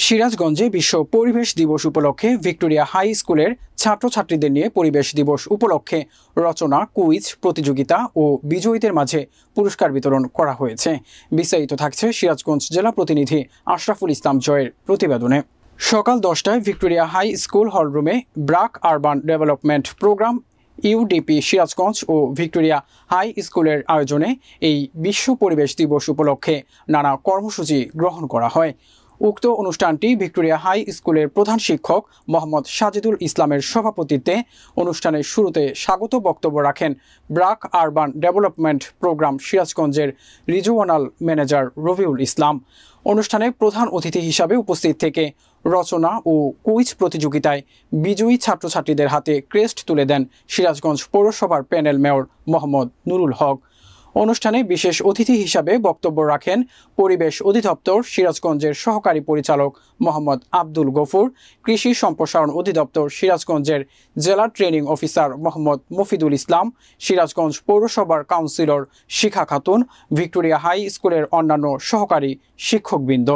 সিরাজগঞ্জে বিশ্ব পরিবেশ দিবস উপলক্ষে ভিক্টোরিয়া হাই স্কুলের ছাত্রছাত্রীদের নিয়ে পরিবেশ দিবস উপলক্ষে রচনা, কুইজ প্রতিযোগিতা ও বিজয়ীদের মাঝে পুরস্কার বিতরণ করা হয়েছে। বিস্তারিত থাকছে সিরাজগঞ্জ জেলা প্রতিনিধি আশরাফুল ইসলাম জয়ের প্রতিবেদনে। সকাল 10টায় ভিক্টোরিয়া হাই স্কুল হলরুমে BRAC urban development programme UDP Sirajganj ও ভিক্টোরিয়া হাই স্কুলের আয়োজনে এই বিশ্ব পরিবেশ দিবস উপলক্ষে নানা কর্মসূচি গ্রহণ করা হয়। উক্ত অনুষ্ঠানটি ভিক্টোরিয়া হাই স্কুলের প্রধান শিক্ষক মোহাম্মদ সাজিদুল ইসলামের সভাপতিত্বে অনুষ্ঠানের শুরুতে স্বাগত বক্তব্য রাখেন ব্রাক আরবান ডেভেলপমেন্ট প্রোগ্রাম সিরাজগঞ্জের রিজিওনাল ম্যানেজার রবিউল ইসলাম। অনুষ্ঠানে প্রধান অতিথি হিসাবে উপস্থিত থেকে রচনা ও কুইজ প্রতিযোগিতায় বিজয়ী ছাত্রছাত্রীদের হাতে ক্রেস্ট তুলে দেন সিরাজগঞ্জ পৌরসভার প্যানেল মেয়র মোহাম্মদ নুরুল হক। অনুষ্ঠানে বিশেষ অতিথি হিসাবে বক্তব্য রাখেন পরিবেশ অধিদপ্তর সিরাজগঞ্জের সহকারী পরিচালক মোহাম্মদ আব্দুল গফুর, কৃষি সম্প্রসারণ অধিদপ্তর সিরাজগঞ্জের জেলা ট্রেনিং অফিসার মোহাম্মদ মফিদুল ইসলাম, সিরাজগঞ্জ পৌরসভার কাউন্সিলর শিখা খাতুন, ভিক্টোরিয়া হাই স্কুলের অন্যান্য সহকারী শিক্ষকবৃন্দ।